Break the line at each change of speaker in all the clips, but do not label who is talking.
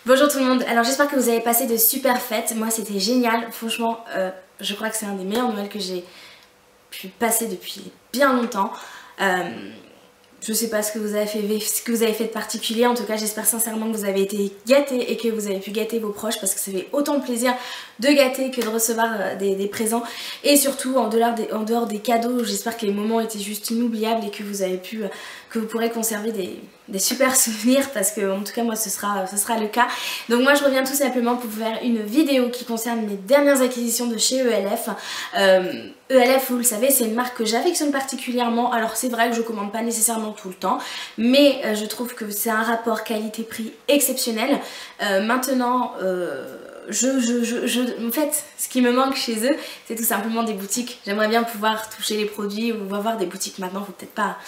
Bonjour tout le monde, alors j'espère que vous avez passé de super fêtes, moi c'était génial, franchement je crois que c'est un des meilleurs Noëls que j'ai pu passer depuis bien longtemps. Je sais pas ce que vous avez fait de particulier, en tout cas j'espère sincèrement que vous avez été gâtés et que vous avez pu gâter vos proches parce que ça fait autant de plaisir de gâter que de recevoir des présents et surtout en dehors des cadeaux, j'espère que les moments étaient juste inoubliables et que vous avez pu, que vous pourrez conserver des super souvenirs parce que en tout cas moi ce sera le cas. Donc moi je reviens tout simplement pour vous faire une vidéo qui concerne mes dernières acquisitions de chez ELF. ELF, vous le savez, c'est une marque que j'affectionne particulièrement. Alors c'est vrai que je commande pas nécessairement tout le temps, mais je trouve que c'est un rapport qualité-prix exceptionnel. Maintenant, en fait, ce qui me manque chez eux, c'est tout simplement des boutiques. J'aimerais bien pouvoir toucher les produits ou avoir des boutiques maintenant, faut peut-être pas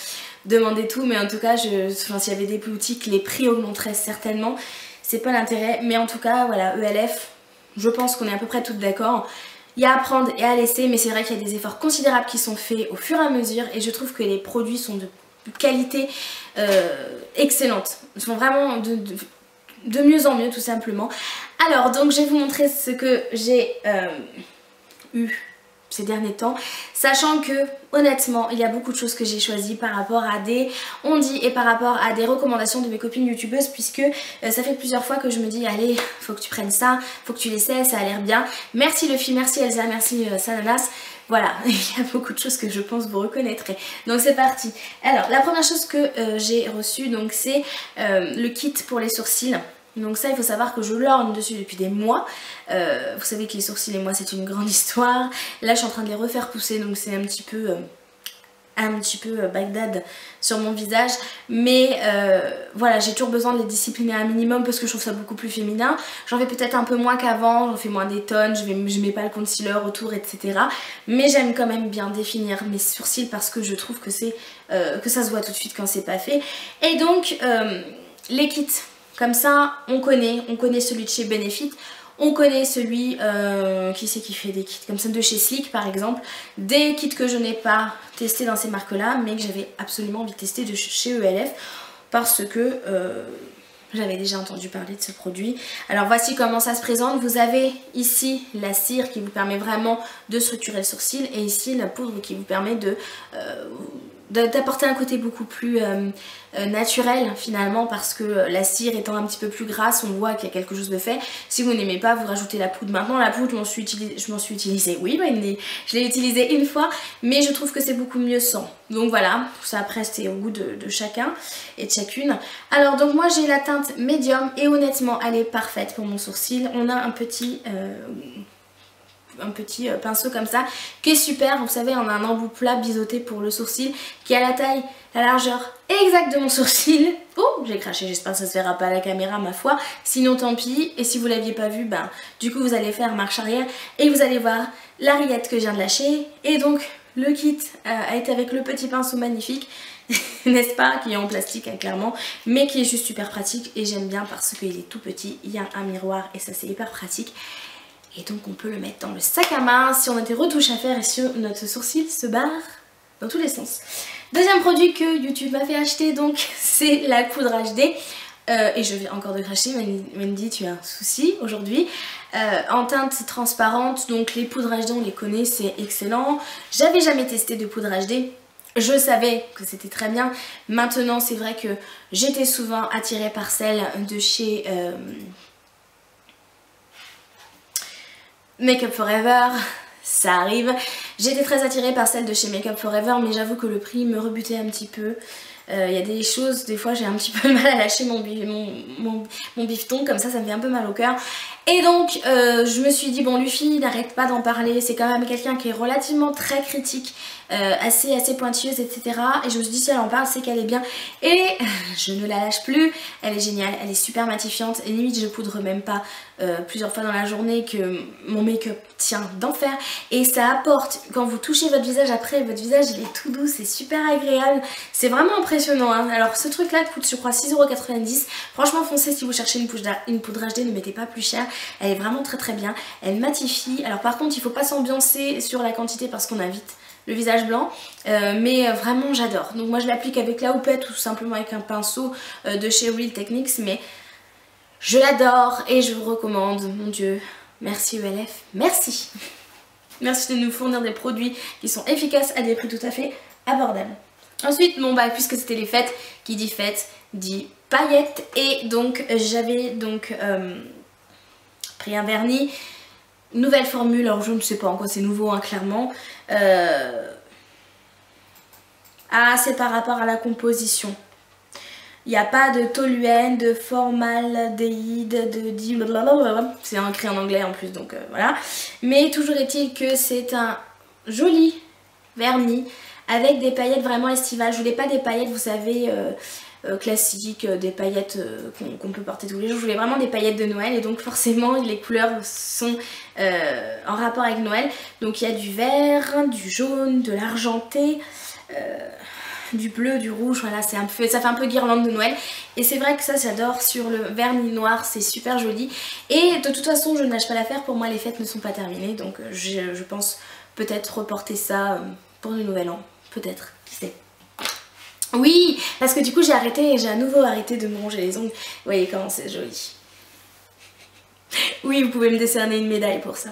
demander tout, mais en tout cas, s'il y avait des boutiques, les prix augmenteraient certainement. C'est pas l'intérêt, mais en tout cas, voilà, ELF, je pense qu'on est à peu près toutes d'accord. Il y a à prendre et à laisser, mais c'est vrai qu'il y a des efforts considérables qui sont faits au fur et à mesure et je trouve que les produits sont de qualité excellente. Ils sont vraiment de mieux en mieux tout simplement. Alors donc je vais vous montrer ce que j'ai eu ces derniers temps, sachant que honnêtement il y a beaucoup de choses que j'ai choisies par rapport à des par rapport à des recommandations de mes copines youtubeuses, puisque ça fait plusieurs fois que je me dis allez faut que tu prennes ça, faut que tu l'essaies, ça a l'air bien. Merci Luffy, merci Elsa, merci Sananas. Voilà, il y a beaucoup de choses que je pense vous reconnaîtrez. Donc c'est parti. Alors la première chose que j'ai reçue, donc c'est le kit pour les sourcils. Donc ça il faut savoir que je lorgne dessus depuis des mois. Vous savez que les sourcils et moi c'est une grande histoire. Là je suis en train de les refaire pousser, donc c'est un petit peu Bagdad sur mon visage, mais voilà, j'ai toujours besoin de les discipliner un minimum parce que je trouve ça beaucoup plus féminin. J'en fais peut-être un peu moins qu'avant, j'en fais moins des tonnes, je mets pas le concealer autour, etc. Mais j'aime quand même bien définir mes sourcils parce que je trouve que c'est que ça se voit tout de suite quand c'est pas fait. Et donc les kits comme ça, on connaît celui de chez Benefit. On connaît celui, qui c'est qui fait des kits comme ça, de chez Sleek par exemple. Des kits que je n'ai pas testé dans ces marques là, mais que j'avais absolument envie de tester de chez ELF. Parce que j'avais déjà entendu parler de ce produit. Alors voici comment ça se présente. Vous avez ici la cire qui vous permet vraiment de structurer le sourcil. Et ici la poudre qui vous permet d'apporter un côté beaucoup plus naturel finalement, parce que la cire étant un petit peu plus grasse, on voit qu'il y a quelque chose de fait. Si vous n'aimez pas, vous rajoutez la poudre. Maintenant la poudre, je m'en suis utilisée, oui Wendy, je l'ai utilisée une fois, mais je trouve que c'est beaucoup mieux sans. Donc voilà, ça après c'est au goût de chacun et de chacune. Alors donc moi j'ai la teinte médium et honnêtement elle est parfaite pour mon sourcil. On a un petit pinceau comme ça qui est super, vous savez on a un embout plat biseauté pour le sourcil qui a la taille, la largeur exacte de mon sourcil. Oh j'ai craché, j'espère que ça se verra pas à la caméra ma foi, sinon tant pis. Et si vous l'aviez pas vu, ben du coup vous allez faire marche arrière et vous allez voir la rillette que je viens de lâcher. Et donc le kit a été avec le petit pinceau magnifique n'est-ce pas, qui est en plastique hein, clairement, mais qui est juste super pratique et j'aime bien parce qu'il est tout petit, il y a un miroir et ça c'est hyper pratique. Et donc on peut le mettre dans le sac à main si on a des retouches à faire et si notre sourcil se barre dans tous les sens. Deuxième produit que YouTube m'a fait acheter, donc c'est la poudre HD. Et je viens encore de cracher, Wendy tu as un souci aujourd'hui. En teinte transparente, donc les poudres HD on les connaît, c'est excellent. J'avais jamais testé de poudre HD. Je savais que c'était très bien. Maintenant c'est vrai que j'étais souvent attirée par celle de chez Make Up For Ever, ça arrive. J'étais très attirée par celle de chez Make Up For Ever, mais j'avoue que le prix me rebutait un petit peu. Il y a des choses, des fois j'ai un petit peu mal à lâcher mon bifton, comme ça me fait un peu mal au cœur. Et donc je me suis dit bon Luffy n'arrête pas d'en parler, c'est quand même quelqu'un qui est relativement très critique, assez pointilleuse etc. Et je me suis dit si elle en parle c'est qu'elle est bien. Et je ne la lâche plus, elle est géniale, elle est super matifiante. Et limite je poudre même pas plusieurs fois dans la journée que mon make-up tient d'enfer. Et ça apporte, quand vous touchez votre visage après, votre visage il est tout doux, c'est super agréable. C'est vraiment impressionnant hein. Alors ce truc là coûte je crois 6,90 €. Franchement foncez si vous cherchez une poudre HD, ne mettez pas plus cher. Elle est vraiment très bien, elle matifie. Alors par contre il faut pas s'ambiancer sur la quantité parce qu'on a vite le visage blanc, mais vraiment j'adore. Donc moi je l'applique avec la houppette ou simplement avec un pinceau de chez Real Techniques, mais Je l'adore et je vous recommande, mon Dieu. Merci ELF, merci. Merci de nous fournir des produits qui sont efficaces à des prix tout à fait abordables. Ensuite, bon bah puisque c'était les fêtes, qui dit fête dit paillettes. Et donc j'avais donc pris un vernis, nouvelle formule, alors je ne sais pas en quoi c'est nouveau hein, clairement. Ah, c'est par rapport à la composition. Il n'y a pas de toluène, de formaldéhyde, de blablabla. C'est écrit en anglais en plus, donc voilà. Mais toujours est-il que c'est un joli vernis avec des paillettes vraiment estivales. Je voulais pas des paillettes, vous savez, classiques, des paillettes qu'on peut porter tous les jours. Je voulais vraiment des paillettes de Noël et donc forcément les couleurs sont en rapport avec Noël. Donc il y a du vert, du jaune, de l'argenté. Du bleu, du rouge, voilà, ça fait un peu guirlande de Noël. Et c'est vrai que ça j'adore sur le vernis noir, c'est super joli. Et de toute façon je ne lâche pas l'affaire, pour moi les fêtes ne sont pas terminées. Donc je pense peut-être reporter ça pour le nouvel an, peut-être, qui sait. Oui, parce que du coup j'ai à nouveau arrêté de me ronger les ongles. Vous voyez comment c'est joli. Oui, vous pouvez me décerner une médaille pour ça.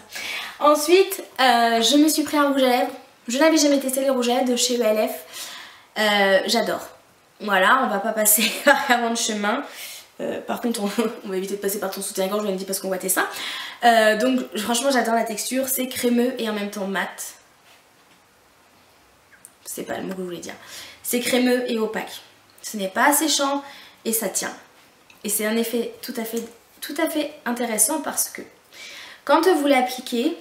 Ensuite, je me suis pris un rouge à lèvres. Je n'avais jamais testé les rouges à lèvres de chez ELF. J'adore. Voilà, on va pas passer avant de chemin. Par contre, on va éviter de passer par ton soutien-gorge, je me dis parce qu'on voit tes seins. Donc franchement, j'adore la texture. C'est crémeux et en même temps mat. C'est pas le mot que je voulais dire. C'est crémeux et opaque. Ce n'est pas asséchant et ça tient. Et c'est un effet tout à fait intéressant parce que quand vous l'appliquez,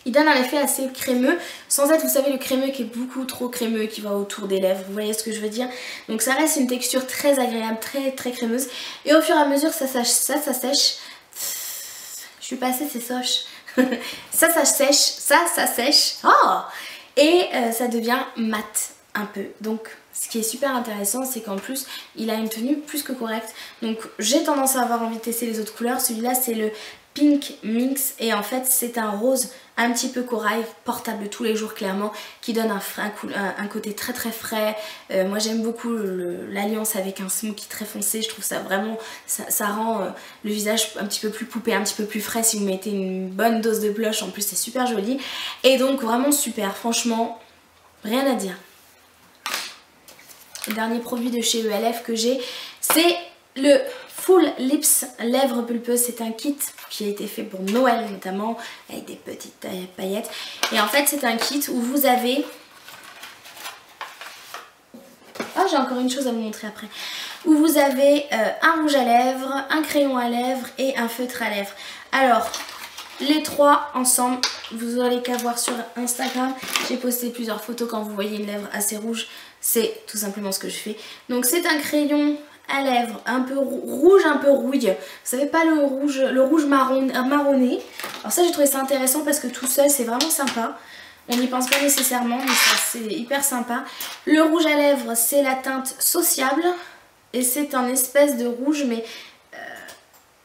il donne un effet assez crémeux, sans être, vous savez, le crémeux qui est beaucoup trop crémeux, qui va autour des lèvres, vous voyez ce que je veux dire. Donc ça reste une texture très agréable, très crémeuse. Et au fur et à mesure, ça sèche. Je suis passée, c'est soche. ça sèche. Oh, et ça devient mat un peu. Donc ce qui est super intéressant, c'est qu'en plus, il a une tenue plus que correcte. Donc j'ai tendance à avoir envie de tester les autres couleurs. Celui-là, c'est le Pink Minx et en fait c'est un rose un petit peu corail, portable tous les jours clairement, qui donne un côté très frais. Moi j'aime beaucoup l'alliance avec un smoky très foncé, je trouve ça vraiment, ça rend le visage un petit peu plus poupée, un petit peu plus frais si vous mettez une bonne dose de blush, en plus c'est super joli. Et donc vraiment super, franchement, rien à dire. Le dernier produit de chez ELF que j'ai, c'est le Full Lips Lèvres Pulpeuses. C'est un kit qui a été fait pour Noël notamment, avec des petites paillettes. Et en fait c'est un kit où vous avez... Ah, j'ai encore une chose à vous montrer après. Où vous avez un rouge à lèvres, un crayon à lèvres et un feutre à lèvres. Alors, les trois ensemble, vous aurez qu'à voir sur Instagram. J'ai posté plusieurs photos quand vous voyez une lèvre assez rouge. C'est tout simplement ce que je fais. Donc c'est un crayon à lèvres un peu rouge, un peu rouille. Vous savez pas, le rouge marronné. Alors ça j'ai trouvé ça intéressant parce que tout seul c'est vraiment sympa. On n'y pense pas nécessairement mais c'est hyper sympa. Le rouge à lèvres c'est la teinte sociable. Et c'est un espèce de rouge mais...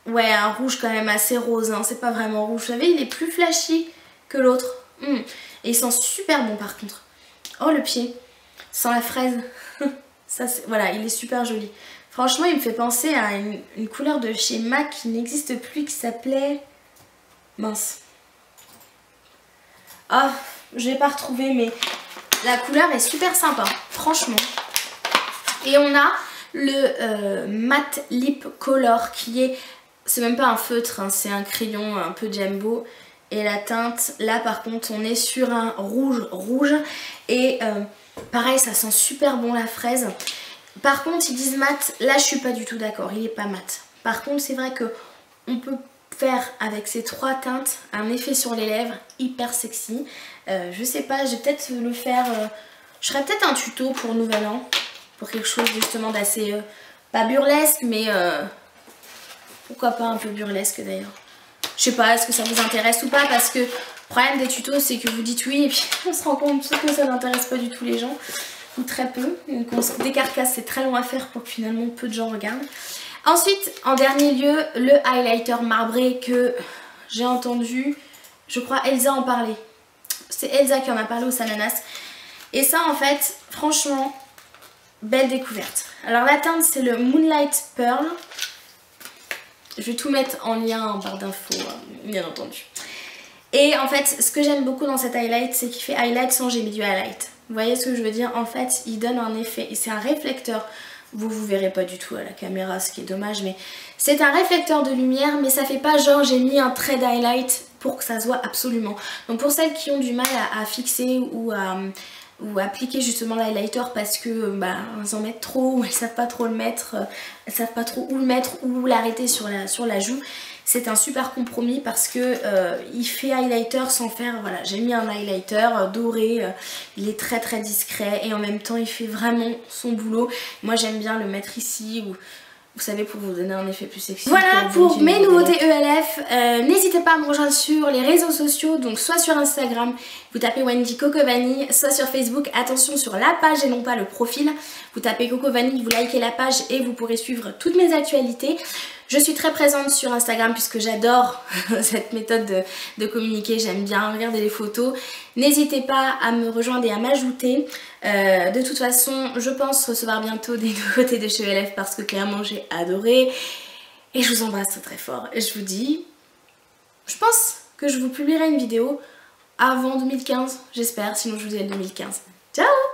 ouais, un rouge quand même assez rose, hein. C'est pas vraiment rouge. Vous savez, il est plus flashy que l'autre. Et il sent super bon par contre. Oh le pied, sans la fraise. Ça, voilà, il est super joli. Franchement, il me fait penser à une couleur de chez MAC qui n'existe plus, qui s'appelait... Mince. Ah, je l'ai pas retrouvé, mais la couleur est super sympa, franchement. Et on a le Matte Lip Color qui est... C'est même pas un feutre, hein, c'est un crayon un peu jumbo. Et la teinte, là par contre, on est sur un rouge. Et pareil, ça sent super bon la fraise. Par contre, ils disent mat, là je suis pas du tout d'accord, il est pas mat. Par contre, c'est vrai que on peut faire avec ces trois teintes un effet sur les lèvres hyper sexy. Je sais pas, je vais peut-être le faire... je ferai peut-être un tuto pour Nouvel An, pour quelque chose justement d'assez... pas burlesque, mais... pourquoi pas un peu burlesque d'ailleurs. Je sais pas, est-ce que ça vous intéresse ou pas, parce que le problème des tutos c'est que vous dites oui et puis on se rend compte que ça n'intéresse pas du tout les gens, ou très peu. Donc on se décarcasse, c'est très long à faire pour que finalement peu de gens regardent. Ensuite, en dernier lieu, le highlighter marbré que j'ai entendu, je crois Elsa en parler. C'est Elsa qui en a parlé au Sananas. Et ça en fait, franchement, belle découverte. Alors la teinte c'est le Moonlight Pearl. Je vais tout mettre en lien en barre d'infos, bien entendu. Et en fait, ce que j'aime beaucoup dans cet highlight, c'est qu'il fait highlight sans j'ai mis du highlight. Vous voyez ce que je veux dire? En fait, il donne un effet, c'est un réflecteur. Vous verrez pas du tout à la caméra, ce qui est dommage, mais c'est un réflecteur de lumière, mais ça fait pas genre j'ai mis un trait d'highlight pour que ça se voit absolument. Donc pour celles qui ont du mal à fixer ou à appliquer justement l'highlighter parce que elles en mettent trop ou elles savent pas trop le mettre, elles savent pas trop où le mettre ou l'arrêter sur la joue. C'est un super compromis parce que il fait highlighter sans faire, voilà, j'ai mis un highlighter doré, il est très très discret et en même temps il fait vraiment son boulot. Moi j'aime bien le mettre ici ou vous savez, pour vous donner un effet plus sexy. Voilà pour mes nouveautés ELF. N'hésitez pas à me rejoindre sur les réseaux sociaux, donc soit sur Instagram, vous tapez Wendy Coco Vanille, soit sur Facebook, attention sur la page et non pas le profil. Vous tapez Coco Vanille, vous likez la page et vous pourrez suivre toutes mes actualités. Je suis très présente sur Instagram puisque j'adore cette méthode de communiquer, j'aime bien regarder les photos. N'hésitez pas à me rejoindre et à m'ajouter. De toute façon, je pense recevoir bientôt des nouveautés de chez ELF parce que clairement j'ai adoré. Et je vous embrasse très fort. Et je vous dis, je pense que je vous publierai une vidéo avant 2015, j'espère, sinon je vous dis le 2015. Ciao!